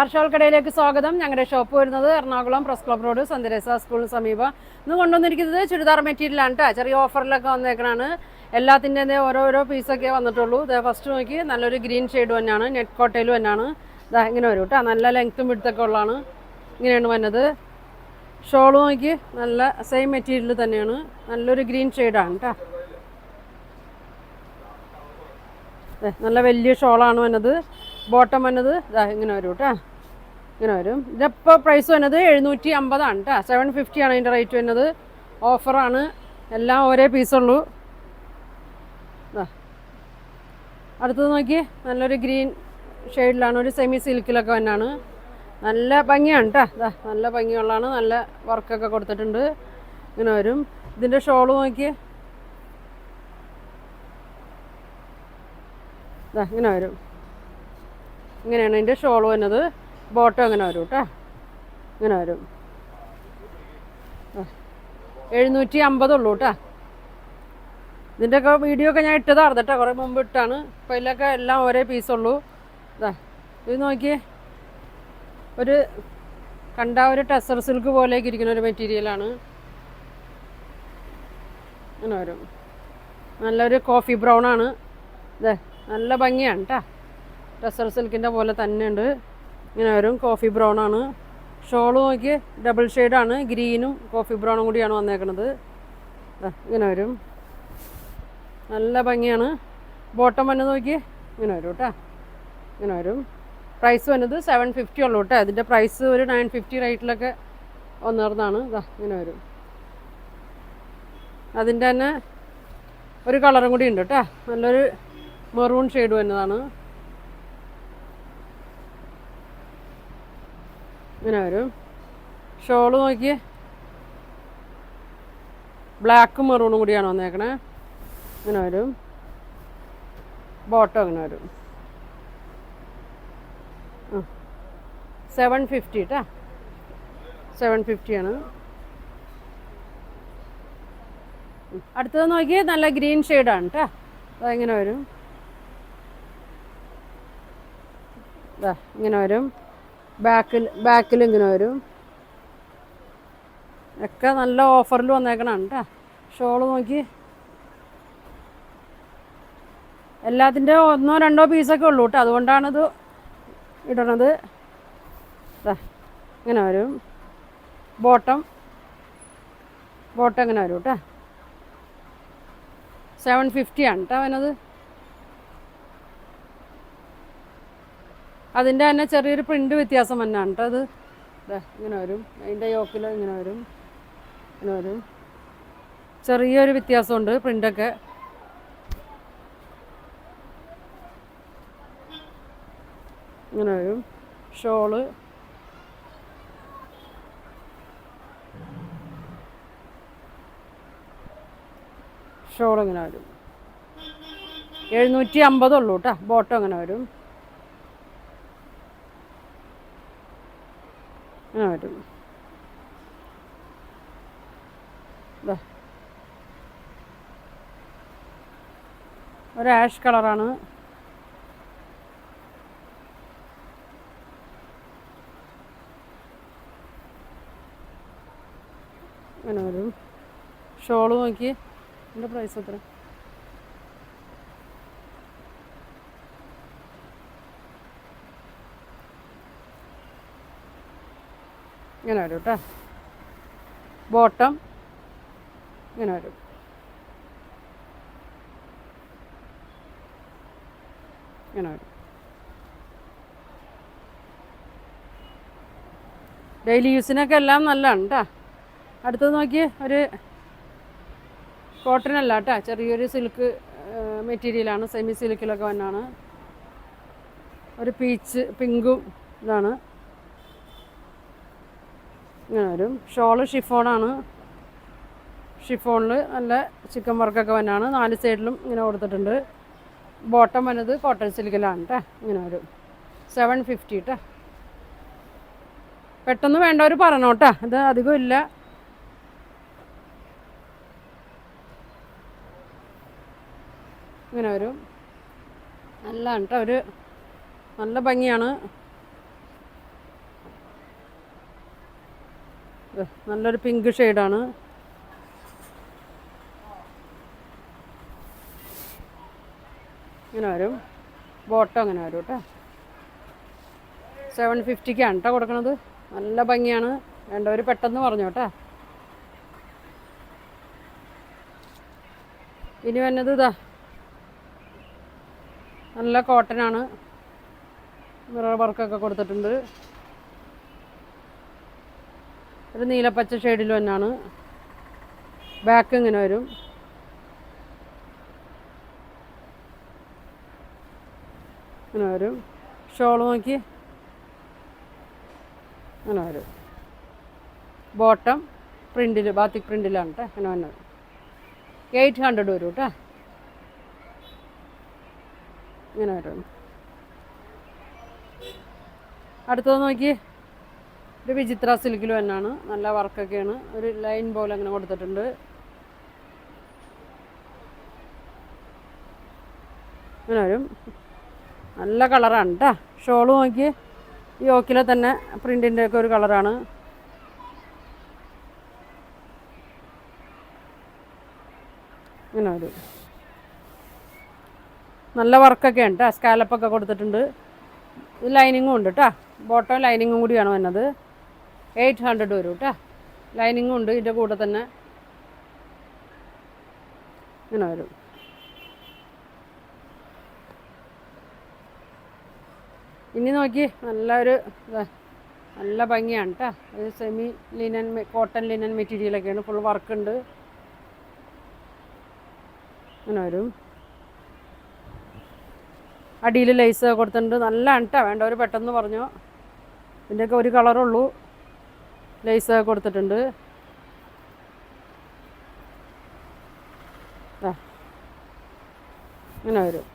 ആർഷോൾക്കടയിലേക്ക് സ്വാഗതം. ഞങ്ങളുടെ ഷോപ്പ് വരുന്നത് എറണാകുളം പ്രസ് ക്ലബ് റോഡ് സന്ദരേസ സ്കൂളിന് സമീപം. ഇന്ന് കൊണ്ടുവന്നിരിക്കുന്നത് ചുരിദാർ മെറ്റീരിയലാണ് കേട്ടോ. ചെറിയ ഓഫറിലൊക്കെ വന്നേക്കണാണ്. എല്ലാത്തിൻ്റെ ഓരോരോ പീസൊക്കെ വന്നിട്ടുള്ളൂ. ഇത് ഫസ്റ്റ് നോക്കി നല്ലൊരു ഗ്രീൻ ഷെയ്ഡ് തന്നെയാണ്, നെറ്റ് കോട്ടയിലും തന്നെയാണ്. ഇതാ ഇങ്ങനെ വരും കേട്ടോ. നല്ല ലെങ്ത്തും വിടുത്തൊക്കെ ഉള്ളതാണ്. ഇങ്ങനെയാണ് വന്നത്. ഷോള് നോക്കി നല്ല സെയിം മെറ്റീരിയൽ തന്നെയാണ്, നല്ലൊരു ഗ്രീൻ ഷെയ്ഡാണ് കേട്ടോ. നല്ല വലിയ ഷോളാണ് വന്നത്. ബോട്ടം വന്നത് ഇതാ ഇങ്ങനെ വരും കേട്ടോ. ഇങ്ങനെ വരും. ഇതിപ്പോൾ പ്രൈസ് വന്നത് 750 കേട്ടോ. 750 ആണ് അതിൻ്റെ റേറ്റ് വരുന്നത്. ഓഫറാണ്. എല്ലാം ഒരേ പീസുള്ളൂ. അടുത്തത് നോക്കി നല്ലൊരു ഗ്രീൻ ഷെയ്ഡിലാണ്, ഒരു സെമി സിൽക്കിലൊക്കെ തന്നെയാണ്. നല്ല ഭംഗിയാണ് കേട്ടോ. ഇതാ നല്ല ഭംഗിയുള്ളതാണ്. നല്ല വർക്കൊക്കെ കൊടുത്തിട്ടുണ്ട്. ഇങ്ങനെ വരും. ഇതിൻ്റെ ഷോള് നോക്കി ഇങ്ങനെ വരും. ഇങ്ങനെയാണ് ഇതിൻ്റെ ഷോള് വന്നത്. ബോട്ടം അങ്ങനെ വരും കേട്ടോ. ഇങ്ങനെ വരും. 750 ഉള്ളൂ കേട്ടോ. ഇതിൻ്റെയൊക്കെ വീഡിയോ ഒക്കെ ഞാൻ ഇട്ടതാണ് കേട്ടോ, കുറേ മുമ്പ് ഇട്ടാണ്. അപ്പോൾ ഇതിലൊക്കെ എല്ലാം ഒരേ പീസുള്ളൂ. ഇത് നോക്കിയേ, ഒരു കണ്ട ഒരു ടെസർ സിൽക്ക് പോലെയൊക്കെ ഇരിക്കുന്ന ഒരു മെറ്റീരിയലാണ്. ഇങ്ങനെ വരും. നല്ലൊരു കോഫി ബ്രൗൺ ആണ്. നല്ല ഭംഗിയാണ് കേട്ടോ. ടെസർ സിൽക്കിൻ്റെ പോലെ തന്നെ ഉണ്ട്. ഇങ്ങനെ വരും. കോഫി ബ്രൗൺ ആണ്. ഷോള് നോക്കി ഡബിൾ ഷെയ്ഡാണ്, ഗ്രീനും കോഫി ബ്രൗണും കൂടിയാണ് വന്നേക്കുന്നത്. ഇങ്ങനെ വരും. നല്ല ഭംഗിയാണ്. ബോട്ടം വന്നത് നോക്കി ഇങ്ങനെ വരും കേട്ടോ. ഇങ്ങനെ വരും. പ്രൈസ് വന്നത് 750 ഉള്ളൂ കേട്ടോ. ഇതിൻ്റെ പ്രൈസ് ഒരു 950 റേറ്റിലൊക്കെ വന്നിരുന്നതാണ്. ഇങ്ങനെ വരും. അതിൻ്റെ തന്നെ ഒരു കളറും കൂടി ഉണ്ട് കേട്ടോ. നല്ലൊരു മെറൂൺ ഷെയ്ഡ് വരുന്നതാണ്. ഇങ്ങനെ വരും. ഷോള് നോക്കി ബ്ലാക്കും മെറൂണും കൂടിയാണ് വന്നേക്കണേ. ഇങ്ങനെ വരും. ബോട്ടം ഇങ്ങനെ വരും. 750 കേട്ടോ. 750 ആണ്. അടുത്തത് നോക്കി നല്ല ഗ്രീൻ ഷെയ്ഡാണ് കേട്ടോ. അതെങ്ങനെ വരും. ഇങ്ങനെ വരും. ബാക്കിൽ ഇങ്ങനെ വരും. ഒക്കെ നല്ല ഓഫറിൽ വന്നേക്കണാണ് കേട്ടോ. ഷോള് നോക്കി എല്ലാത്തിൻ്റെ 1-2 പീസൊക്കെ ഉള്ളൂ കേട്ടോ. അതുകൊണ്ടാണിത് ഇടണത്. ഇങ്ങനെ വരും. ബോട്ടം ഇങ്ങനെ വരും കേട്ടോ. 750 ആണ് കേട്ടോ അവനത്. അതിൻ്റെ തന്നെ ചെറിയൊരു പ്രിൻ്റ് വ്യത്യാസം തന്നെയാണ് കേട്ടോ അത്. ഇങ്ങനെ വരും. അതിൻ്റെ യോക്കിൽ ഇങ്ങനെ വരും. ഇങ്ങനെ വരും. ചെറിയൊരു വ്യത്യാസമുണ്ട് പ്രിൻ്റൊക്കെ. ഇങ്ങനെ വരും. ഷോള് ഇങ്ങനെ വരും. 750 ഉള്ളൂ കേട്ടോ. ബോട്ടം ഇങ്ങനെ വരും. ഇങ്ങനെ വരും. ഒരു ആഷ് കളറാണ്. ഇങ്ങനെ വരും. ഷോള് നോക്കി. എൻ്റെ പ്രൈസ് എത്ര? ഇങ്ങനെ വരും കേട്ടോ. ബോട്ടം ഇങ്ങനെ വരും. ഇങ്ങനെ വരും. ഡെയിലി യൂസിനൊക്കെ എല്ലാം നല്ലതാണ് കേട്ടോ. അടുത്തത് നോക്കി ഒരു കോട്ടൺ അല്ല കേട്ടോ, ചെറിയൊരു സിൽക്ക് മെറ്റീരിയലാണ്. സെമി സിൽക്കിലൊക്കെ വന്നാണ്. ഒരു പിങ്കും ഇതാണ്. ഇങ്ങനെ വരും. ഷോള് ഷിഫോണാണ്. ഷിഫോണിൽ നല്ല ചിക്കൻ വർക്കൊക്കെ വന്നാണ്. 4 സൈഡിലും ഇങ്ങനെ കൊടുത്തിട്ടുണ്ട്. ബോട്ടം വന്നത് കോട്ടൺ സിൽക്കിലാണ് കേട്ടോ. ഇങ്ങനെ വരും. 750 കേട്ടോ. പെട്ടെന്ന് വേണ്ടവർ പറഞ്ഞോ കേട്ടോ. ഇത് അധികം ഇല്ല. ഇങ്ങനെ വരും. നല്ല കേട്ടോ. ഒരു നല്ല ഭംഗിയാണ്. നല്ലൊരു പിങ്ക് ഷെയ്ഡാണ്. ഇങ്ങനെ വരും. ബോട്ടം അങ്ങനെ വരും കേട്ടോ. 750ക്കാണ് കേട്ടോ കൊടുക്കണത്. നല്ല ഭംഗിയാണ്. വേണ്ടവർ പെട്ടെന്ന് പറഞ്ഞു കേട്ടോ. ഇനി വന്നത് ഇതാ നല്ല കോട്ടനാണ്. മിറർ വർക്കൊക്കെ കൊടുത്തിട്ടുണ്ട്. ഒരു നീലപ്പച്ച ഷെയ്ഡിൽ തന്നെയാണ്. ബാക്ക് ഇങ്ങനെ വരും. ഇങ്ങനെ വരും. ഷോൾ നോക്കി അങ്ങനെ വരും. ബോട്ടം പ്രിൻറ്റിൽ, ബാത്തിക് പ്രിൻറ്റിലാണ് കേട്ടോ. അങ്ങനെ വന്നത് 800 വരും കേട്ടോ. ഇങ്ങനെ വരും. അടുത്തത് നോക്കി, ഒരു വിചിത്ര സിൽക്കിൽ തന്നെയാണ്. നല്ല വർക്കൊക്കെയാണ്. ഒരു ലൈൻ പോലെ അങ്ങനെ കൊടുത്തിട്ടുണ്ട്. ഇങ്ങനെ വരും. നല്ല കളറാണ് കേട്ടോ. ഷോള് നോക്കി, ഈ ഓക്കിലെ തന്നെ പ്രിൻറ്റിൻ്റെ ഒക്കെ ഒരു കളറാണ്. ഇങ്ങനെ വരും. നല്ല വർക്കൊക്കെയാണ് കേട്ടോ. സ്കാലപ്പൊക്കെ കൊടുത്തിട്ടുണ്ട്. ഇത് ലൈനിങ്ങും ഉണ്ട് കേട്ടോ. ബോട്ടം ലൈനിങ്ങും കൂടിയാണ് വന്നത്. 800 വരും കേട്ടോ. ലൈനിങ്ങും ഉണ്ട് ഇതിൻ്റെ കൂടെ തന്നെ. ഇങ്ങനെ വരും. ഇനി നോക്കി, നല്ലൊരു നല്ല ഭംഗിയാണ് കേട്ടോ. ഒരു സെമി ലിനൻ, കോട്ടൺ ലിനൻ മെറ്റീരിയലൊക്കെയാണ്. ഫുൾ വർക്കുണ്ട്. ഇങ്ങനെ വരും. അടിയിൽ ലേസ് കൊടുത്തിട്ടുണ്ട്. നല്ല കേട്ടോ. വേണ്ടവർ പെട്ടെന്ന് പറഞ്ഞു. ഇതിൻ്റെയൊക്കെ ഒരു കളറുള്ളൂ. ലേസ് കൊടുത്തിട്ടുണ്ട്. ഇങ്ങനെ വരും.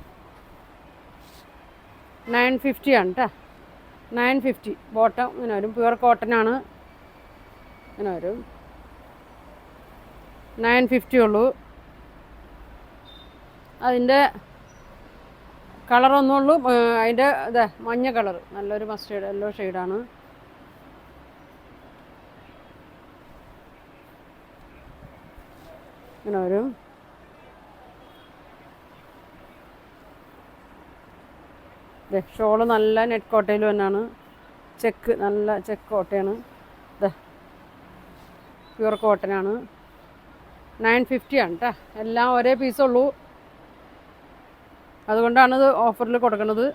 950 ആണ് കേട്ടോ. 950 ബോട്ടം ഇങ്ങനെ വരും. പ്യുവർ കോട്ടനാണ്. ഇങ്ങനെ വരും. 950 ഉള്ളൂ. അതിൻ്റെ കളറൊന്നുള്ളൂ. അതിൻ്റെ ഇതാ മഞ്ഞ കളർ, നല്ലൊരു മസ്റ്റേർഡ് യെല്ലോ ഷെയ്ഡാണ്. ഇങ്ങനെ വരും. ഷോള് നല്ല നെറ്റ് കോട്ടയിൽ തന്നെയാണ്. ചെക്ക്, നല്ല ചെക്ക് കോട്ടയാണ്. ഇതാ പ്യുവർ കോട്ടനാണ്. 950 ആണ് കേട്ടോ. എല്ലാം ഒരേ പീസുള്ളൂ. അതുകൊണ്ടാണ് ഇത് ഓഫറിൽ കൊടുക്കുന്നത്.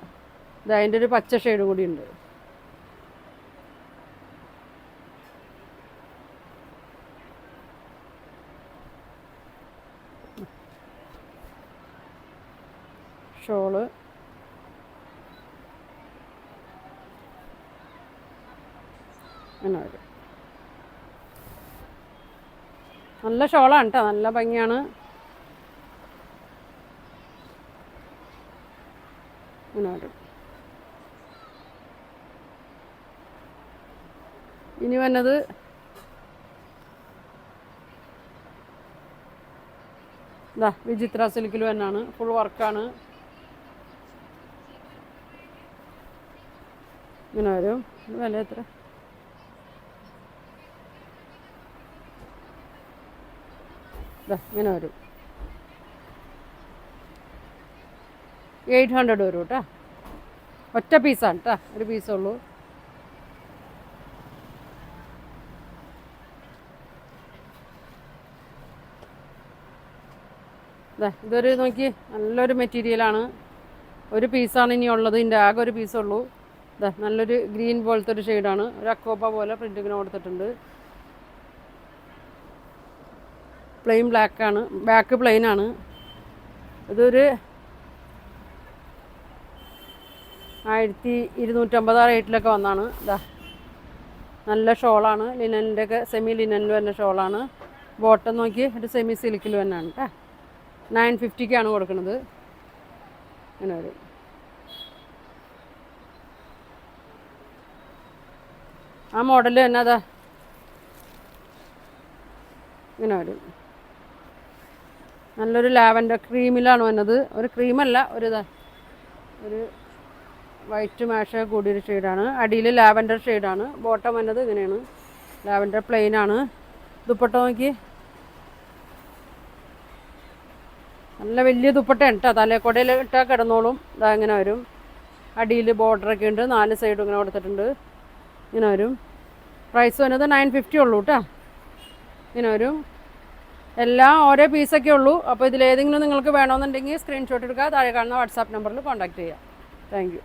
ഇത് അതിൻ്റെ ഒരു പച്ച ഷെയ്ഡ് കൂടി ഉണ്ട്. ഷോള് അങ്ങനെ വരും. നല്ല ഷോളാണ് കേട്ടോ. നല്ല ഭംഗിയാണ്. ഇങ്ങനെ വരും. ഇനി വന്നത് ഇതാ വിചിത്ര സിൽക്കിൽ തന്നെയാണ്. ഫുൾ വർക്കാണ്. ഇങ്ങനെ വരും. വില എത്ര? ഇങ്ങനെ വരും. 800 വരും കേട്ടോ. ഒറ്റ പീസാണ് കേട്ടോ. ഒരു പീസുള്ളൂ. ഇതൊരു നോക്കി, നല്ലൊരു മെറ്റീരിയലാണ്. ഒരു പീസാണ് ഇനി ഉള്ളത്. ഇതിൻ്റെ ആകെ ഒരു പീസുള്ളൂ. നല്ലൊരു ഗ്രീൻ പോലത്തെ ഒരു ഷെയ്ഡാണ്. ഒരു അക്കോപ്പ പോലെ പ്രിൻറ്റിങ്ങനെ കൊടുത്തിട്ടുണ്ട്. പ്ലെയിൻ ബ്ലാക്കാണ്. ബാക്ക് പ്ലെയിനാണ്. ഇതൊരു 1250 ആ റേറ്റിലൊക്കെ വന്നാണ്. നല്ല ഷോളാണ്. ലിനൻ്റെ ഒക്കെ സെമി ലിനനിൽ വരുന്ന ഷോളാണ്. ബോട്ടം നോക്കി ഒരു സെമി സിൽക്കിൽ തന്നെയാണ് കേട്ടോ. 950ക്കാണ് കൊടുക്കുന്നത്. ഇങ്ങനെ വരും. ആ മോഡൽ തന്നെ അതാ ഇങ്ങനെ വരും. നല്ലൊരു ലാവൻഡർ ക്രീമിലാണ് വന്നത്. ഒരു ക്രീമല്ല, ഒരു വൈറ്റ് മാഷ് കൂടിയൊരു ഷെയ്ഡാണ്. അടിയിൽ ലാവൻഡർ ഷെയ്ഡാണ്. ബോട്ടം വന്നത് ഇങ്ങനെയാണ്. ലാവൻഡർ പ്ലെയിൻ ആണ്. ദുപ്പട്ട നോക്കി, നല്ല വലിയ ദുപ്പട്ടയാണ് കേട്ടോ. തലേക്കൊടയിൽ ഇട്ടാൽ കിടന്നോളും. ഇതാ ഇങ്ങനെ വരും. അടിയിൽ ബോർഡറൊക്കെ ഉണ്ട്, 4 സൈഡും ഇങ്ങനെ കൊടുത്തിട്ടുണ്ട്. ഇങ്ങനെ വരും. പ്രൈസ് വരുന്നത് 950 ഉള്ളൂ കേട്ടോ. ഇങ്ങനെ വരും. എല്ലാം ഓരോ പീസൊക്കെ ഉള്ളൂ. അപ്പോൾ ഇതിലേതെങ്കിലും നിങ്ങൾക്ക് വേണമെന്നുണ്ടെങ്കിൽ സ്ക്രീൻഷോട്ട് എടുക്കുക, താഴെ കാണുന്ന വാട്സാപ്പ് നമ്പറിൽ കോൺടാക്റ്റ് ചെയ്യുക. Thank you.